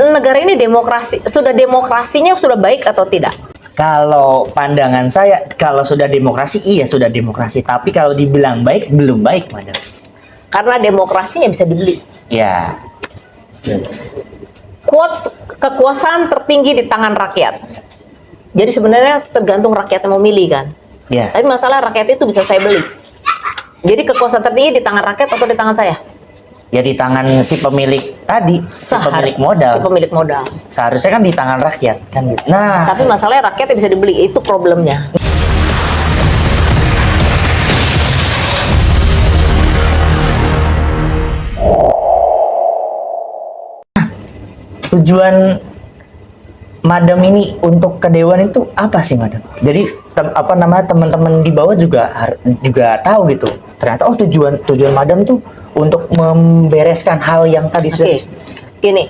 negara ini demokrasinya sudah baik atau tidak? Kalau pandangan saya, kalau sudah demokrasi, iya sudah demokrasi. Tapi kalau dibilang baik, belum baik, madam. Karena demokrasinya bisa dibeli. Ya. Kekuasaan tertinggi di tangan rakyat. Jadi sebenarnya tergantung rakyat yang memilih kan. Ya. Tapi masalah rakyat itu bisa saya beli. Jadi kekuasaan tertinggi di tangan rakyat atau di tangan saya? Ya di tangan si pemilik tadi, si pemilik modal. Si pemilik modal. Seharusnya kan di tangan rakyat kan. Nah, Tapi masalahnya rakyatnya bisa dibeli, itu problemnya. tujuan madam ini untuk ke dewan itu apa sih, madam? Jadi teman-teman di bawah juga tahu gitu. Ternyata tujuan madam tuh untuk membereskan hal yang tadi sudah. Gini,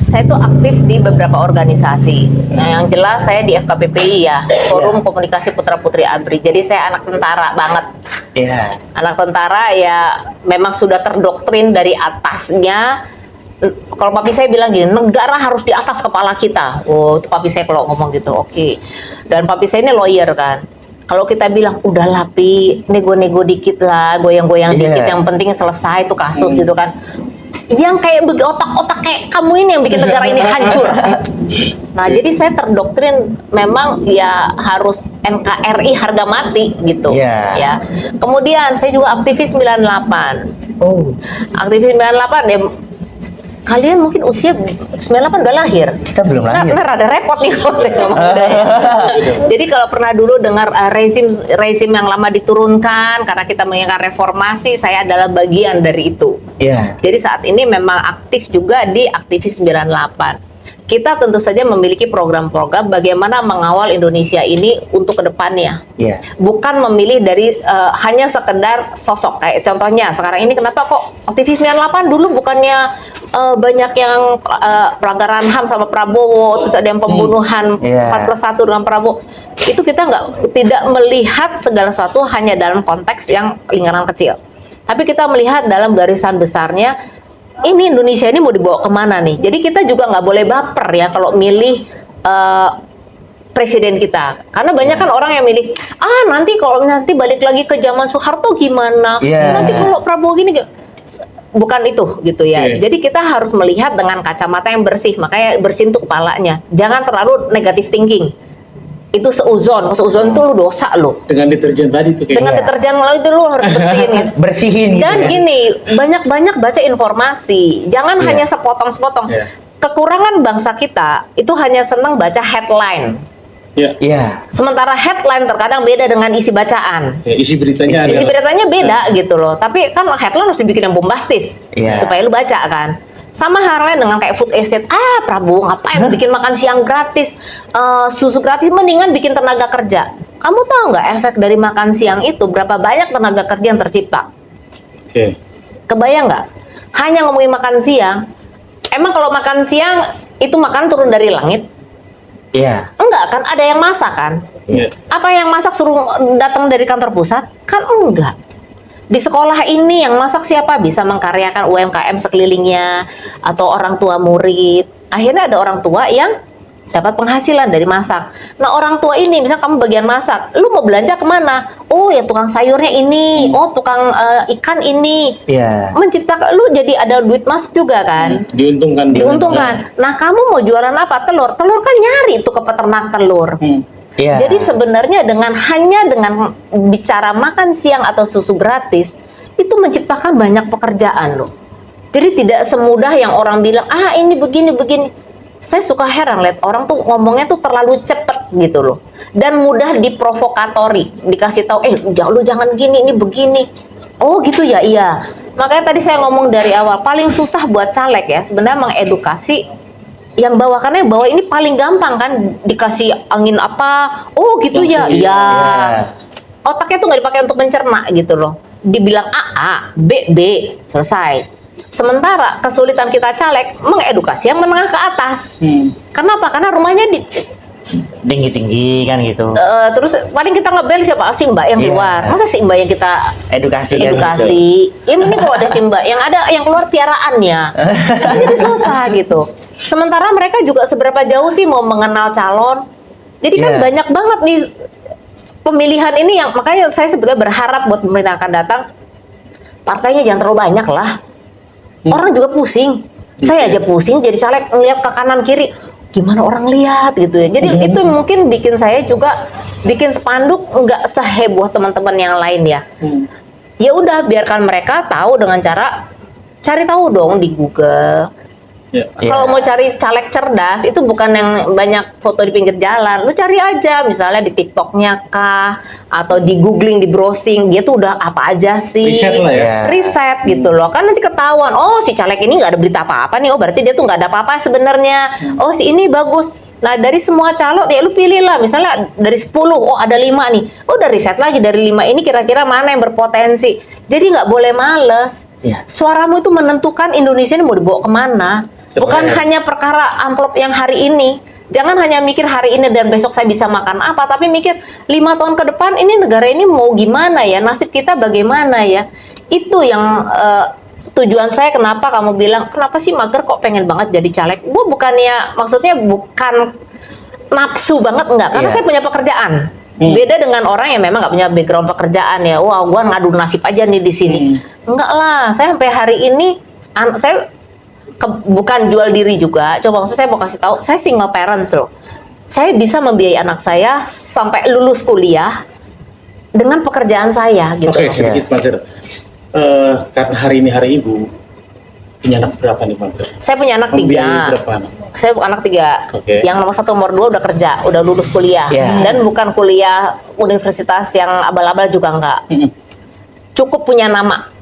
saya tuh aktif di beberapa organisasi. Nah, yang jelas saya di FKPPI ya, Forum Komunikasi Putra Putri ABRI. Jadi saya anak tentara banget. Iya. Anak tentara ya memang sudah terdoktrin dari atasnya. Kalau papi saya bilang gini, negara harus di atas kepala kita. Oh, itu papi saya kalau ngomong gitu, oke. Dan papi saya ini lawyer kan. Kalau kita bilang, udahlah Pi, nego-nego dikit lah, goyang-goyang dikit, yang penting selesai itu kasus gitu kan. Yang kayak otak-otak kayak kamu ini yang bikin negara ini hancur. Nah, jadi saya terdoktrin memang ya harus NKRI harga mati gitu. Ya. Kemudian saya juga aktivis 98. Oh. Aktivis 98 ya. Kalian mungkin usia 98 udah lahir. Kita belum lahir. Nah, rada repot nih kalau saya ngomong udah ya. Jadi kalau pernah dulu dengar rezim yang lama diturunkan karena kita menginginkan reformasi, saya adalah bagian dari itu. Iya. Jadi saat ini memang aktif juga di aktivis 98. Kita tentu saja memiliki program-program bagaimana mengawal Indonesia ini untuk kedepannya. Iya. Bukan memilih dari hanya sekedar sosok. Kayak contohnya sekarang ini kenapa kok aktivis 98 dulu bukannya banyak yang pelanggaran HAM sama Prabowo, terus ada yang pembunuhan 4+1 dengan Prabowo. Itu kita tidak melihat segala sesuatu hanya dalam konteks yang lingkaran kecil. Tapi kita melihat dalam garisan besarnya, ini Indonesia ini mau dibawa kemana nih? Jadi kita juga nggak boleh baper ya kalau milih presiden kita. Karena banyak kan orang yang milih, nanti kalau balik lagi ke zaman Soeharto gimana? Nanti kalau Prabowo gini, bukan itu gitu ya. Jadi kita harus melihat dengan kacamata yang bersih, makanya bersihin tuh kepalanya. Jangan terlalu negatif thinking. Itu seuzon itu lu dosa lo. Dengan deterjen tadi tuh. Dengan deterjen lo itu lu harus bersihin. Gitu. Bersihin. Dan gini, banyak-banyak baca informasi. Jangan hanya sepotong-sepotong. Kekurangan bangsa kita itu hanya senang baca headline. Iya. Sementara headline terkadang beda dengan isi bacaan. Isi beritanya beda gitu loh. Tapi kan headline harus dibikin yang bombastis supaya lu baca kan. Sama halnya dengan kayak food estate. Prabowo ngapain bikin makan siang gratis, susu gratis, mendingan bikin tenaga kerja. Kamu tahu nggak efek dari makan siang itu berapa banyak tenaga kerja yang tercipta? Kebayang nggak? Hanya ngomongin makan siang. Emang kalau makan siang itu makan turun dari langit? Iya. Enggak kan, ada yang masak kan? Apa yang masak suruh datang dari kantor pusat? Kan enggak. Di sekolah ini yang masak siapa? Bisa mengkaryakan UMKM sekelilingnya atau orang tua murid. Akhirnya ada orang tua yang dapat penghasilan dari masak. Nah, orang tua ini, misalnya kamu bagian masak, lu mau belanja kemana? Oh, ya tukang sayurnya ini, tukang ikan ini. Menciptakan, lu jadi ada duit masuk juga kan? Diuntungkan. Nah, kamu mau jualan apa? Telur kan nyari tuh ke peternak telur. Jadi sebenarnya hanya dengan bicara makan siang atau susu gratis itu menciptakan banyak pekerjaan loh. Jadi tidak semudah yang orang bilang ini begini. Saya suka heran lihat orang tuh ngomongnya tuh terlalu cepet gitu loh, dan mudah diprovokatori, dikasih tahu lu jangan gini, ini begini. Oh gitu ya, iya. Makanya tadi saya ngomong dari awal paling susah buat caleg ya sebenarnya mengedukasi yang bawakannya bahwa ini paling gampang kan, dikasih angin apa, gitu ya, iya. Otaknya tuh nggak dipakai untuk mencerna gitu loh. Dibilang A, B, selesai. Sementara kesulitan kita caleg mengedukasi yang menengah ke atas. Kenapa? Karena rumahnya tinggi-tinggi kan gitu. Terus paling kita ngebel siapa si mbak yang Iya. keluar, masa si mbak yang kita Edukasi kan. edukasi, ya mending kalau ada si mbak yang ada yang keluar piaraannya, kan jadi susah gitu. Sementara mereka juga seberapa jauh sih mau mengenal calon, jadi kan Iya. banyak banget nih pemilihan ini yang makanya saya sebetulnya berharap buat pemerintah akan datang partainya jangan terlalu banyak lah. Orang juga pusing. Saya aja pusing jadi caleg ngeliat ke kanan kiri. Gimana orang lihat gitu ya. Jadi itu mungkin bikin saya juga bikin spanduk nggak seheboh teman-teman yang lain ya. Ya udah biarkan mereka tahu dengan cara cari tahu dong di Google. Ya. Kalau mau cari caleg cerdas itu bukan yang banyak foto di pinggir jalan. Lu cari aja misalnya di TikToknya kah atau di googling, di browsing dia tuh udah apa aja sih. Riset lah ya. Iya. Riset gitu loh. Kan nanti ketahuan, oh si caleg ini nggak ada berita apa-apa nih. Oh berarti dia tuh nggak ada apa-apa sebenarnya. Oh si ini bagus. Nah dari semua calon ya lu pilih lah. Misalnya dari 10, oh ada 5 nih. Oh udah riset lagi dari 5 ini kira-kira mana yang berpotensi. Jadi nggak boleh males. Iya. Suaramu itu menentukan Indonesia ini mau dibawa kemana. Bukan Keren. hanya perkara amplop yang hari ini. Jangan hanya mikir hari ini dan besok saya bisa makan apa, tapi mikir 5 tahun ke depan ini negara ini mau gimana ya, nasib kita bagaimana ya. Itu yang tujuan saya kenapa kamu bilang, kenapa sih mager kok pengen banget jadi caleg. Gue bukannya, maksudnya bukan nafsu banget, enggak. Karena Iya. saya punya pekerjaan. Beda dengan orang yang memang nggak punya background pekerjaan ya. Wah, gue ngadu nasib aja nih di sini. Enggak lah, saya sampai hari ini, saya bukan jual diri juga. Coba maksud saya mau kasih tahu, saya single parents loh. Saya bisa membiayai anak saya sampai lulus kuliah dengan pekerjaan saya gitu. Oke, loh. sedikit Mager. Karena hari ini hari ibu, punya anak berapa nih Mager? Saya punya anak 3. Membiayai berapa anak? Saya anak 3. Oke. Yang nomor 1, nomor 2 udah kerja, udah lulus kuliah. Iya. Dan bukan kuliah universitas yang abal-abal juga enggak. Cukup punya nama.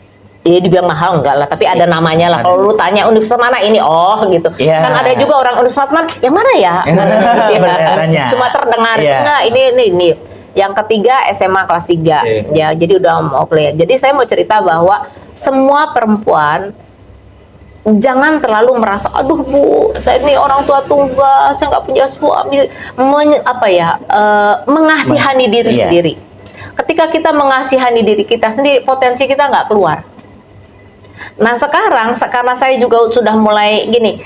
Ya dibilang mahal enggak lah, tapi ada namanya lah. Kalau lu tanya universitas mana ini, oh gitu. Iya. Kan ada juga orang universitas mana, yang mana ya? Gitu ya. Nanya. Cuma terdengar, Iya. enggak ini. Yang ketiga SMA kelas 3. Oke. Ya, jadi udah mau kuliah. Jadi saya mau cerita bahwa semua perempuan jangan terlalu merasa, aduh Bu, saya ini orang tua tunggal, saya nggak punya suami, mengasihani diri Iya. sendiri. Ketika kita mengasihani diri kita sendiri, potensi kita nggak keluar. Nah sekarang, karena saya juga sudah mulai gini,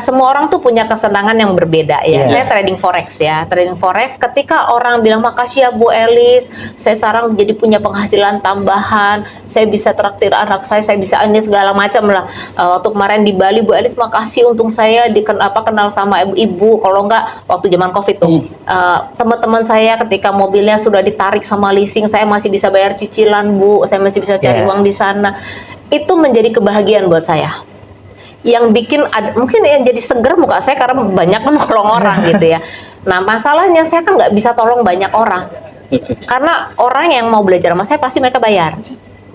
semua orang tuh punya kesenangan yang berbeda ya. Iya. Saya trading forex ya, trading forex. Ketika orang bilang makasih ya Bu Elis, saya sekarang jadi punya penghasilan tambahan, saya bisa traktir anak saya bisa ini segala macam lah. Waktu kemarin di Bali Bu Elis makasih, untung saya kenal sama ibu-ibu. Kalau enggak waktu zaman COVID tuh, teman-teman saya ketika mobilnya sudah ditarik sama leasing, saya masih bisa bayar cicilan Bu, saya masih bisa cari Iya. uang di sana. Itu menjadi kebahagiaan buat saya. Yang bikin mungkin yang jadi seger muka saya karena banyak menolong orang gitu ya. Nah masalahnya saya kan nggak bisa tolong banyak orang karena orang yang mau belajar sama saya pasti mereka bayar.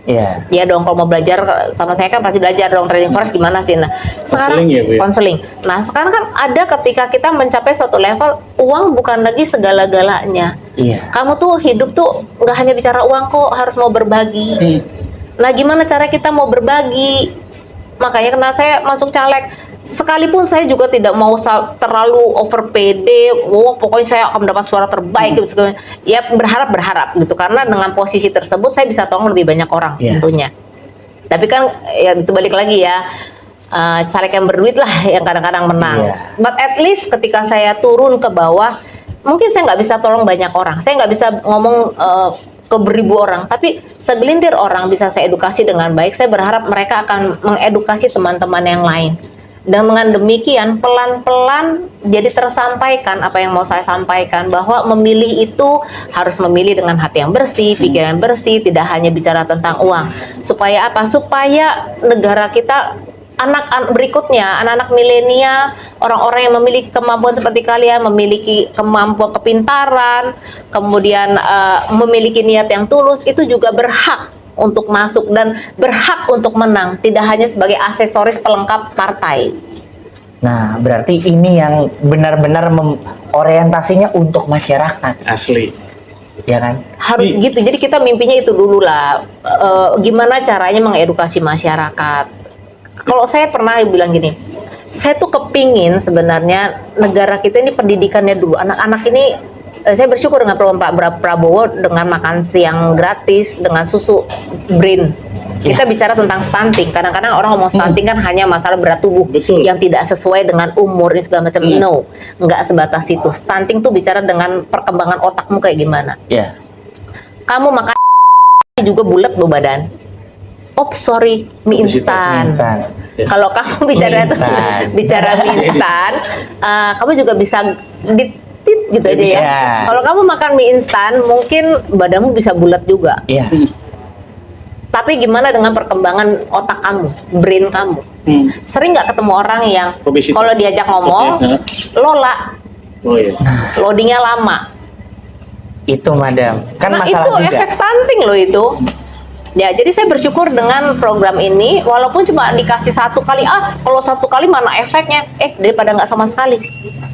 Iya. Ya dong, kalau mau belajar sama saya kan pasti belajar dong. Trading forex gimana sih? Nah sekarang Konseling ya, Bu, ya? konseling. Nah sekarang kan ada ketika kita mencapai suatu level, uang bukan lagi segala-galanya. Iya. Kamu tuh hidup tuh nggak hanya bicara uang kok, harus mau berbagi. Nah gimana cara kita mau berbagi? Makanya karena saya masuk caleg, sekalipun saya juga tidak mau terlalu over pede, pokoknya saya akan mendapat suara terbaik gitu. Ya berharap gitu, karena dengan posisi tersebut saya bisa tolong lebih banyak orang tentunya. Tapi kan ya itu balik lagi ya, caleg yang berduit lah yang kadang-kadang menang. Iya. But at least ketika saya turun ke bawah, mungkin saya nggak bisa tolong banyak orang, saya nggak bisa ngomong ke beribu orang, tapi segelintir orang bisa saya edukasi dengan baik. Saya berharap mereka akan mengedukasi teman-teman yang lain. Dan dengan demikian pelan-pelan jadi tersampaikan apa yang mau saya sampaikan, bahwa memilih itu harus memilih dengan hati yang bersih, pikiran bersih, tidak hanya bicara tentang uang. Supaya apa? Supaya negara kita, anak-anak berikutnya, anak-anak milenial, orang-orang yang memiliki kemampuan seperti kalian, memiliki kemampuan kepintaran, kemudian memiliki niat yang tulus, itu juga berhak untuk masuk dan berhak untuk menang, tidak hanya sebagai aksesoris pelengkap partai. Nah, berarti ini yang benar-benar orientasinya untuk masyarakat, Asli. ya kan? Harus gitu. Jadi kita mimpinya itu dulu lah. Gimana caranya mengedukasi masyarakat. Kalau saya pernah bilang gini, saya tuh kepingin sebenarnya negara kita ini pendidikannya dulu. Anak-anak ini, saya bersyukur dengan program Pak Prabowo dengan makan siang gratis, dengan susu BRIN. Kita bicara tentang stunting. Kadang-kadang orang ngomong stunting kan hanya masalah berat tubuh Betul. yang tidak sesuai dengan umur ini segala macam. No, nggak sebatas itu. Stunting tuh bicara dengan perkembangan otakmu kayak gimana. Ya. Kamu makan juga bulat tuh badan. Oh sorry, mie instan. Instan. Kalau kamu bicara Mie instan. bicara mie instan, kamu juga bisa ditit gitu aja ya. Bisa. Kalau kamu makan mie instan, mungkin badanmu bisa bulat juga. Iya. Tapi gimana dengan perkembangan otak kamu, brain kamu? Sering nggak ketemu orang yang Obesitas. kalau diajak ngomong, Oke, lola, Oh iya. loadingnya lama. Itu madam. Kan Nah masalah itu juga. efek stunting loh itu. Ya, jadi saya bersyukur dengan program ini, walaupun cuma dikasih 1 kali, kalau 1 kali mana efeknya? Daripada nggak sama sekali.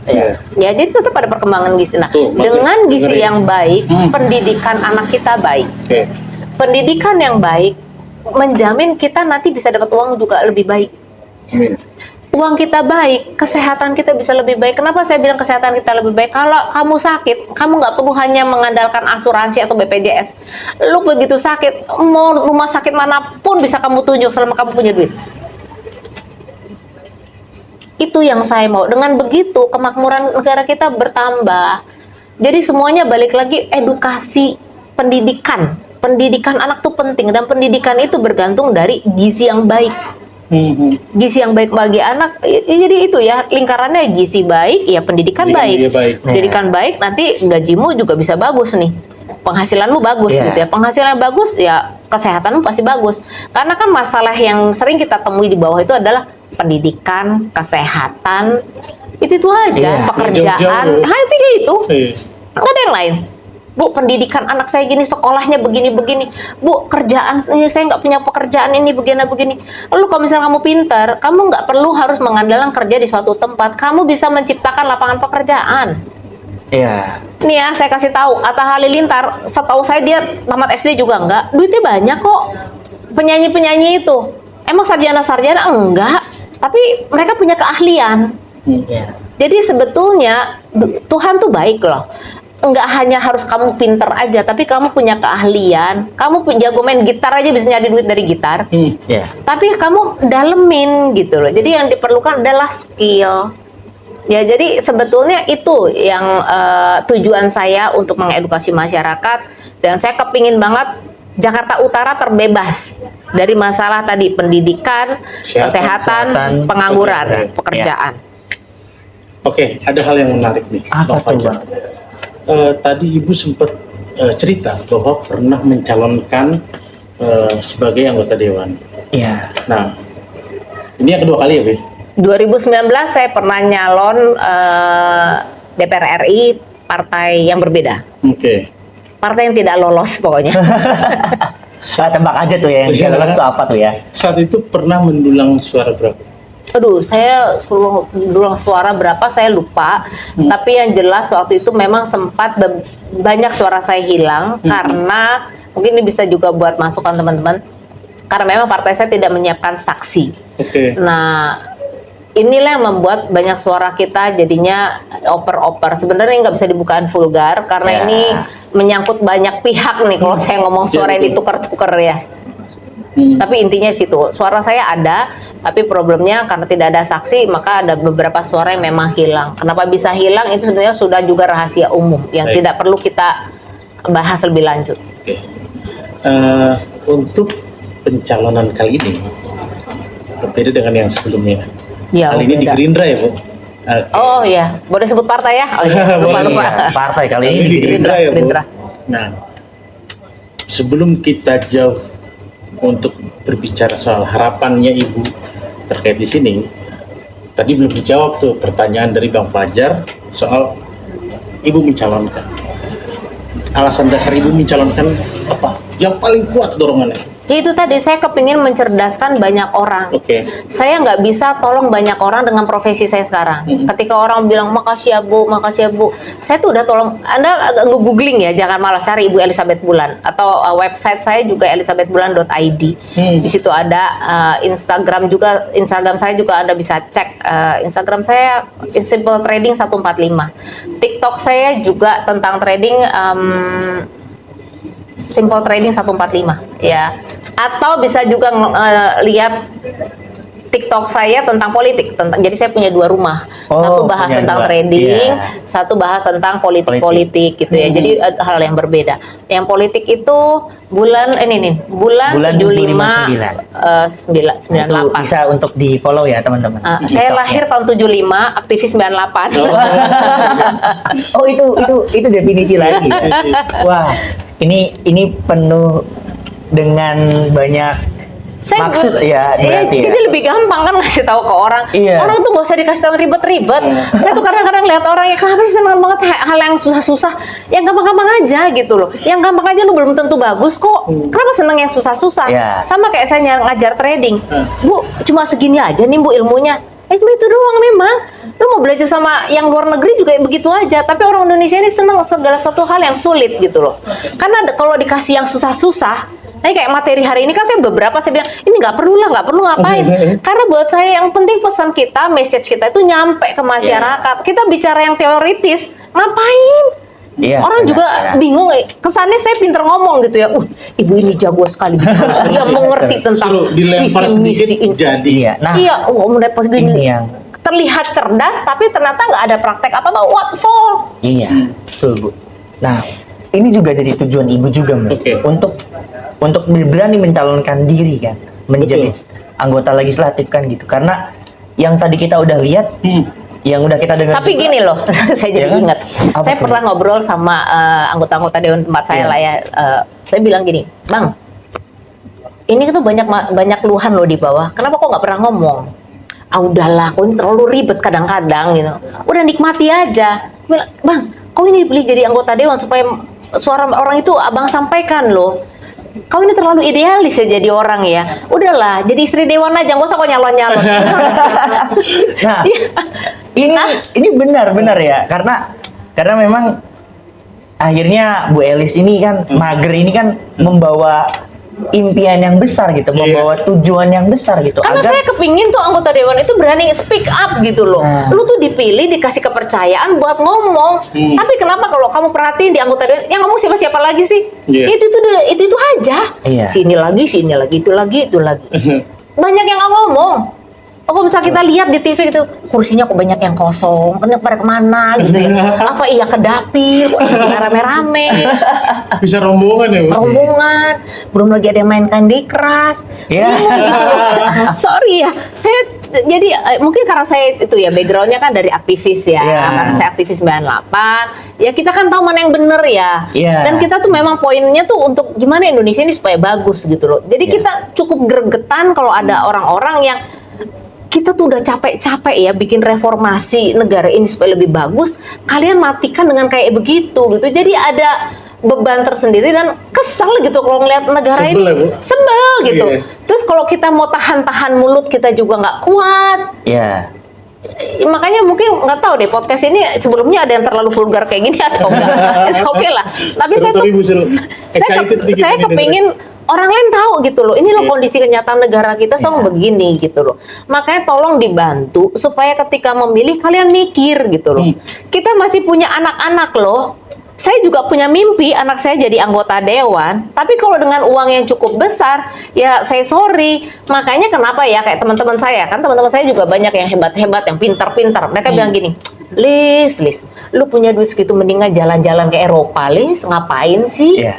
Iya. Ya, jadi tetap ada perkembangan gizi. Nah, Tuh, bagus. dengan gizi Dengerin. yang baik, Hmm. pendidikan anak kita baik. Oke. Pendidikan yang baik menjamin kita nanti bisa dapat uang juga lebih baik. Amin. Uang kita baik, kesehatan kita bisa lebih baik. Kenapa saya bilang kesehatan kita lebih baik? Kalau kamu sakit, kamu nggak perlu hanya mengandalkan asuransi atau BPJS. Lu begitu sakit, mau rumah sakit manapun bisa kamu tunjuk selama kamu punya duit. Itu yang saya mau. Dengan begitu, kemakmuran negara kita bertambah. Jadi semuanya balik lagi edukasi, pendidikan. Pendidikan anak tuh penting, dan pendidikan itu bergantung dari gizi yang baik. Gizi yang baik bagi anak, jadi itu ya lingkarannya, gizi baik, ya pendidikan Pendidikan baik. juga baik. Pendidikan baik, nanti gajimu juga bisa bagus nih, penghasilanmu bagus Iya. gitu ya. Penghasilan bagus, ya kesehatanmu pasti bagus. Karena kan masalah yang sering kita temui di bawah itu adalah pendidikan, kesehatan, itu aja, Iya. pekerjaan, Jauh-jauh. itu dia itu, Iya. nggak ada yang lain. Bu, pendidikan anak saya gini, sekolahnya begini-begini. Bu, kerjaan ini saya nggak punya pekerjaan ini begini-begini. Lalu kalau misalnya kamu pintar, kamu nggak perlu harus mengandalkan kerja di suatu tempat. Kamu bisa menciptakan lapangan pekerjaan. Iya. Nih ya, saya kasih tahu, Atta Halilintar, setahu saya dia tamat SD juga enggak. Duitnya banyak kok. Penyanyi-penyanyi itu. Emang sarjana-sarjana enggak, tapi mereka punya keahlian. Iya. Jadi sebetulnya Tuhan tuh baik loh. Enggak hanya harus kamu pinter aja, tapi kamu punya keahlian. Kamu jago main gitar aja bisa nyari duit dari gitar. Iya. Tapi kamu dalemin gitu loh. Jadi yang diperlukan adalah skill. Ya, jadi sebetulnya itu yang tujuan saya untuk mengedukasi masyarakat. Dan saya kepingin banget Jakarta Utara terbebas dari masalah tadi pendidikan, kesehatan, kesehatan, pengangguran, pekerjaan. pekerjaan. Oke, ada hal yang menarik nih. Apa Bang tuh, Fajar. Bang? Tadi Ibu sempat cerita bahwa pernah mencalonkan sebagai anggota dewan. Iya. Nah, ini yang kedua kali ya, Bu? 2019 saya pernah nyalon DPR RI partai yang berbeda. Oke. Partai yang tidak lolos pokoknya. Saya tebak aja tuh ya, yang Iya. dia lolos tuh apa tuh ya? Saat itu pernah mendulang suara berapa? Aduh, saya suruh dulang suara berapa saya lupa. Tapi yang jelas waktu itu memang sempat banyak suara saya hilang karena mungkin ini bisa juga buat masukan teman-teman. Karena memang partai saya tidak menyiapkan saksi. Oke. Nah, inilah yang membuat banyak suara kita jadinya oper-oper. Sebenarnya nggak bisa dibukaan vulgar karena Ya. ini menyangkut banyak pihak nih kalau saya ngomong suara yang betul. ditukar-tukar ya. Tapi intinya di situ, suara saya ada, tapi problemnya karena tidak ada saksi, maka ada beberapa suara yang memang hilang. Kenapa bisa hilang? Itu sebenarnya sudah juga rahasia umum yang Baik. tidak perlu kita bahas lebih lanjut. Oke. Untuk pencalonan kali ini berbeda dengan yang sebelumnya. Ya, Kali ini di beda. Gerindra ya, Bu? Oke. Oh iya, boleh sebut partai ya? Oh iya, Boleh. lupa-lupa. Iya, partai kali Kali ini ini di Gerindra ya, Bu? Gerindra. Nah, sebelum kita jauh untuk berbicara soal harapannya Ibu terkait di sini, tadi belum dijawab tuh pertanyaan dari Bang Fajar soal Ibu mencalonkan. Alasan dasar Ibu mencalonkan apa? Yang paling kuat dorongannya. Ya itu tadi, saya kepingin mencerdaskan banyak orang. Oke. Saya nggak bisa tolong banyak orang dengan profesi saya sekarang. Ketika orang bilang makasih ya Bu, makasih ya Bu, saya tuh udah tolong. Anda nge-googling ya, jangan malah cari Ibu Elizabeth Bulan, atau website saya juga elizabethbulan.id. Di situ ada Instagram juga, Instagram saya juga Anda bisa cek. Instagram saya Simple Trading 145. TikTok saya juga tentang trading, Simple Trading 145 ya. Atau bisa juga lihat TikTok saya tentang politik, jadi saya punya 2 rumah. Satu bahas punya tentang 2. trading, Iya. satu bahas tentang politik gitu ya. Jadi hal yang berbeda. Yang politik itu bulan 75 Itu 98. bisa untuk di follow ya teman-teman. Saya lahir tahun 75, aktivis 98. Oh itu definisi lagi. Wah, ini penuh dengan banyak maksud ya berarti ya. Jadi lebih gampang kan ngasih tahu ke orang. Iya. Orang tuh gak usah dikasih tahu ribet-ribet. Saya tuh kadang-kadang lihat orang ya, kenapa sih senang banget hal yang susah-susah, yang gampang-gampang aja gitu loh. Yang gampang aja lu belum tentu bagus kok. Kenapa seneng yang susah-susah? Iya. Sama kayak saya ngajar trading. Bu, cuma segini aja nih Bu ilmunya. Cuma itu doang memang. Lu mau belajar sama yang luar negeri juga begitu aja. Tapi orang Indonesia ini senang segala suatu hal yang sulit gitu loh. Karena kalau dikasih yang susah-susah, kayak materi hari ini kan saya bilang ini nggak perlu ngapain. Karena buat saya yang penting pesan kita, message kita itu nyampe ke masyarakat. Kita bicara yang teoritis, ngapain? Iya, Orang juga bingung, kesannya saya pinter ngomong gitu ya. Ibu ini jago sekali bicara. Dia mengerti tentang Suruh dilempar visi sedikit misi. jadi. Iya. Nah, Iya, mendapat gini. ini yang Terlihat cerdas, tapi ternyata nggak ada praktek apa-apa. What for? iya, betul Bu. Nah, ini juga jadi tujuan Ibu juga, Mbak. Oke. Untuk berani mencalonkan diri kan, menjadi anggota legislatif kan gitu. Karena yang tadi kita udah lihat, yang udah kita dengar. Tapi juga, gini loh, saya jadi Ya kan? ingat. Apa Saya tuh? pernah ngobrol sama anggota-anggota dewan tempat saya Iya. lah ya. Saya bilang gini, Bang, ini tuh banyak keluhan loh di bawah. Kenapa kok nggak pernah ngomong? Udahlah, kau ini terlalu ribet kadang-kadang gitu. Udah nikmati aja. Bilang, Bang, kau ini dipilih jadi anggota dewan supaya suara orang itu abang sampaikan loh. Kau ini terlalu idealis ya jadi orang ya. Udahlah, jadi istri dewan aja, nggak usah kau nyalon-nyalon. Nah, Iya. ini benar ya, karena memang akhirnya Bu Elis ini kan mager ini kan membawa impian yang besar gitu, membawa tujuan yang besar gitu. Karena saya kepingin tuh anggota dewan itu berani speak up gitu loh. Lu tuh dipilih, dikasih kepercayaan buat ngomong. Tapi kenapa kalau kamu perhatiin di anggota dewan, yang ngomong siapa-siapa lagi sih? Iya. Itu aja. Iya. Sini lagi, itu lagi. Banyak yang nggak ngomong. Kalau misalnya kita lihat di TV gitu, kursinya kok banyak yang kosong, pada kemana gitu ya? Apa iya ke dapur, kok iya rame-rame, Bisa rombongan ya, Bu? rombongan, belum lagi ada yang main Candy Crush. Iya. Sorry ya, saya jadi mungkin karena saya itu ya backgroundnya kan dari aktivis ya, Iya. karena saya aktivis 98, ya kita kan tahu mana yang bener ya. Iya. Dan kita tuh memang poinnya tuh untuk gimana Indonesia ini supaya bagus gitu loh. Jadi Iya. kita cukup gregetan kalau ada orang-orang yang kita tuh udah capek-capek ya bikin reformasi negara ini supaya lebih bagus, kalian matikan dengan kayak begitu gitu. Jadi ada beban tersendiri dan kesel gitu kalau ngeliat negara Sebel ya, Bu? ini sebel gitu. Iya. Terus kalau kita mau tahan-tahan mulut kita juga nggak kuat. Iya. Makanya mungkin nggak tahu deh podcast ini sebelumnya ada yang terlalu vulgar kayak gini atau enggak. Oke lah. Tapi Seru saya tuh kali, Bu, seru. Excited dikit saya ini kepingin orang lain tahu gitu loh. Ini loh Iya. kondisi kenyataan negara kita sekarang begini gitu loh. Makanya tolong dibantu supaya ketika memilih kalian mikir gitu loh. Kita masih punya anak-anak loh. Saya juga punya mimpi anak saya jadi anggota dewan. Tapi kalau dengan uang yang cukup besar, ya saya sorry. Makanya kenapa ya kayak teman-teman saya, kan teman-teman saya juga banyak yang hebat-hebat, yang pintar-pintar. Mereka bilang gini, Lis, lu punya duit segitu mendingan jalan-jalan ke Eropa, Lis. Ngapain sih? Iya.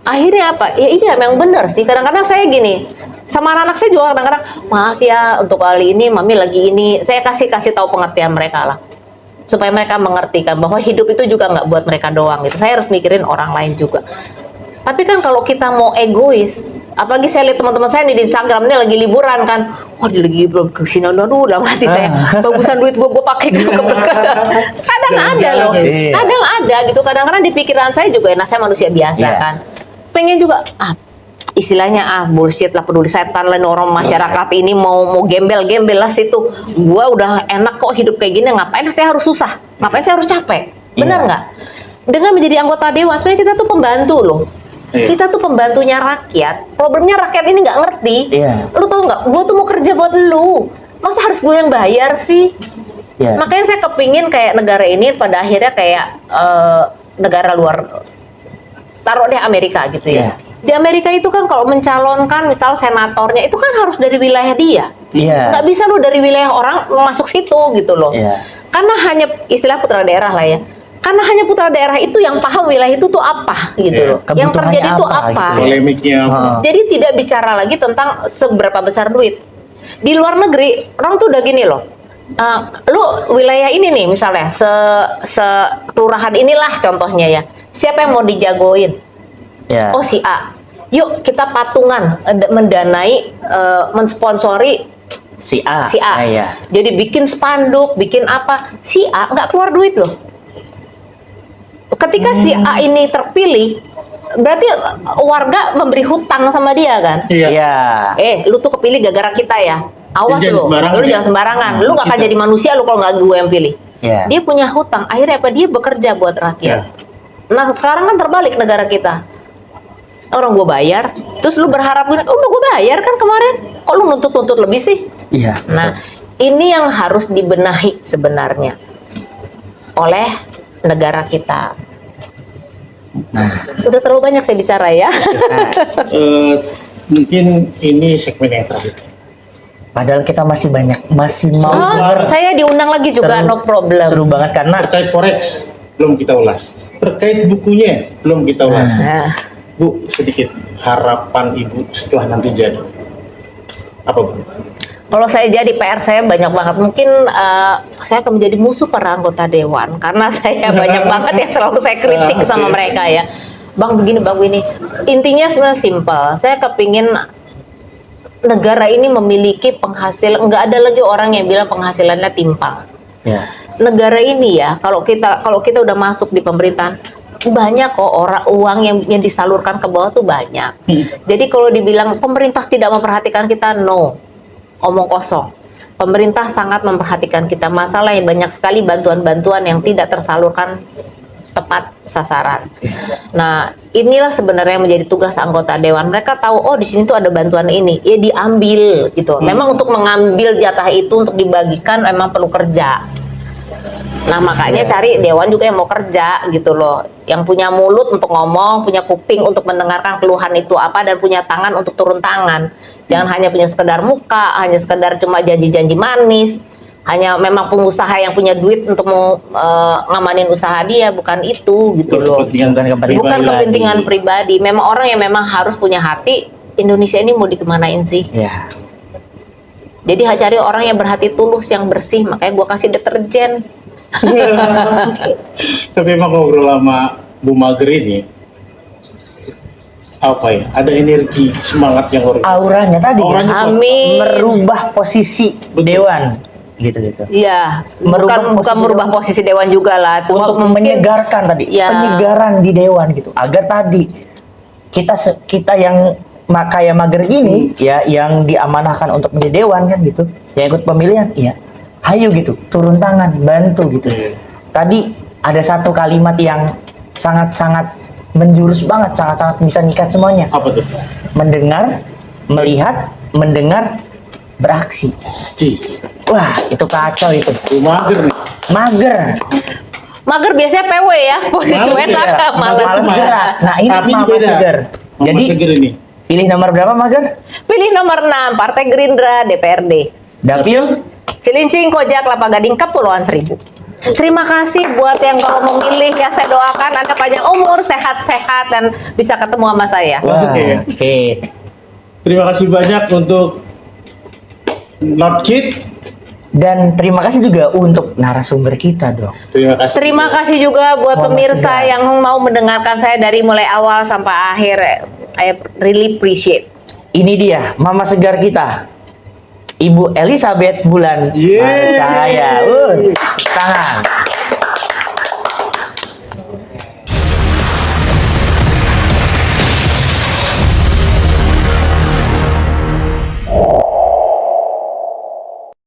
Akhirnya apa? Ya iya memang benar sih. Kadang-kadang saya gini, sama anak-anak saya juga kadang-kadang, maaf ya untuk kali ini mami lagi ini. Saya kasih tahu pengertian mereka lah. Supaya mereka mengertikan bahwa hidup itu juga nggak buat mereka doang gitu. Saya harus mikirin orang lain juga. Tapi kan kalau kita mau egois, apalagi saya lihat teman-teman saya nih di Instagram ini lagi liburan kan, wah dia lagi ke sini, aduh dalam hati saya, bagusan duit gue pakai kadang ada loh, Iya. kadang ada gitu, kadang-kadang di pikiran saya juga, nah saya manusia biasa Iya. kan, pengen juga istilahnya bullshit lah, peduli setan lah, ini orang masyarakat ini mau gembel-gembel lah situ. Gua udah enak kok hidup kayak gini, ngapain saya harus susah? Ngapain saya harus capek? Benar Iya. nggak? Dengan menjadi anggota dewan, sebenarnya kita tuh pembantu loh. Iya. Kita tuh pembantunya rakyat. Problemnya rakyat ini nggak ngerti. Iya. Lu tau nggak? Gua tuh mau kerja buat lu. Masa harus gue yang bayar sih? Iya. Makanya saya kepingin kayak negara ini pada akhirnya kayak negara luar, taruh deh Amerika gitu ya. Iya. Di Amerika itu kan kalau mencalonkan misal senatornya itu kan harus dari wilayah dia. Iya. Nggak bisa lu dari wilayah orang masuk situ gitu loh. Iya. Karena hanya istilah putra daerah lah ya. Karena hanya putra daerah itu yang paham wilayah itu tuh apa gitu Iya. loh. Yang Kebutuhannya terjadi itu apa, apa. gitu. Polemiknya apa? Heeh. Jadi tidak bicara lagi tentang seberapa besar duit. Di luar negeri orang tuh udah gini loh. Lu wilayah ini nih misalnya se kelurahan inilah contohnya ya. Siapa yang mau dijagoin? Iya. Oh si A. Yuk kita patungan mendanai mensponsori Si A. si A. Iya. Jadi bikin spanduk, bikin apa? Si A nggak keluar duit loh. Ketika si A ini terpilih, berarti warga memberi hutang sama dia kan? Iya. Iya. Lu tuh kepilih gara-gara kita ya. Awas Jangan lu, sembarangan lu ya. jangan sembarangan. Lu nggak akan Kita- jadi manusia lu kalau nggak gue yang pilih. Iya. Dia punya hutang. Akhirnya apa? Dia bekerja buat rakyat. Iya. Nah sekarang kan terbalik negara kita. Orang gue bayar, terus lu berharap gini, udah gue bayar kan kemarin. Kok lu nuntut-nuntut lebih sih? Iya. Nah, ini yang harus dibenahi sebenarnya oleh negara kita. Nah. Udah terlalu banyak saya bicara ya. Mungkin ini segmen yang terakhir. Padahal kita masih banyak, masih mau Oh, denger. saya diundang lagi juga, Seru- no problem. Seru banget karena Terkait forex belum kita ulas. Terkait bukunya belum kita ulas. Nah, Bu, sedikit harapan Ibu setelah nanti jadi. Apa Bu? kalau saya jadi PR saya banyak banget. Mungkin saya akan menjadi musuh para anggota dewan karena saya banyak banget yang selalu saya kritik sama mereka ya. Bang begini, bang begini. Intinya sebenarnya simpel. Saya kepingin negara ini memiliki penghasilan. Nggak ada lagi orang yang bilang penghasilannya timpang. ya, Negara ini ya, kalau kita udah masuk di pemerintahan, banyak kok uang yang disalurkan ke bawah tuh banyak. Jadi kalau dibilang pemerintah tidak memperhatikan kita, no, omong kosong. Pemerintah sangat memperhatikan kita. Masalahnya banyak sekali bantuan-bantuan yang tidak tersalurkan tepat sasaran. Nah, inilah sebenarnya yang menjadi tugas anggota dewan. Mereka tahu, oh di sini tuh ada bantuan ini, ya diambil gitu. Memang untuk mengambil jatah itu untuk dibagikan memang perlu kerja. Nah makanya cari dewan juga yang mau kerja gitu loh, yang punya mulut untuk ngomong, punya kuping untuk mendengarkan keluhan itu apa, dan punya tangan untuk turun tangan. Jangan hanya punya sekedar muka, hanya sekedar cuma janji-janji manis, hanya memang pengusaha yang punya duit untuk mau ngamanin usaha dia, bukan itu gitu loh. Bukan kepentingan pribadi. Memang orang yang memang harus punya hati. Indonesia ini mau dikemanain sih? ya. Jadi cari orang yang berhati tulus, yang bersih. Makanya gua kasih deterjen. Tapi emang ngobrol sama Bu Mager ini, apa ya? Ada energi semangat yang luar biasa. Auranya tadi ya, Auranya kuat. Amin. merubah posisi Betul. dewan gitu. Iya, Merubah bukan posisi merubah dewan. posisi dewan juga lah. Cuma Untuk mungkin menyegarkan tadi, ya. penyegaran di dewan gitu. Agar tadi kita yang kayak Mager ini ya, yang diamanahkan untuk menjadi dewan kan gitu, yang ikut pemilihan, iya. Hayu gitu, turun tangan, bantu gitu. Iya. Tadi ada satu kalimat yang sangat-sangat menjurus banget, sangat-sangat bisa nyikat semuanya. Apa tuh? Mendengar, melihat, mendengar, beraksi. Di Wah, itu kacau itu. Bu Mager nih. Mager. Mager biasanya PW ya, posisi Males enak, ya, malas. males gerak. Nah, ini Tapi Mama beda. Seger. Mama Jadi Seger ini. pilih nomor berapa, Mager? Pilih nomor 6, Partai Gerindra DPRD. Dapil? Cilincing, Koja, Kelapa Gading, Kepulauan Seribu. Terima kasih buat yang kalau memilih ya, saya doakan Anda panjang umur, sehat-sehat, dan bisa ketemu sama saya. Wah, Oke. oke. Terima kasih banyak untuk Not Kid. Dan terima kasih juga untuk narasumber kita dong. Terima kasih. Terima kasih juga buat Mama pemirsa Segar. yang mau mendengarkan saya dari mulai awal sampai akhir. I really appreciate. Ini dia Mama Segar kita, Ibu Elizabeth Bulan Yeay. Cahaya. Tangan.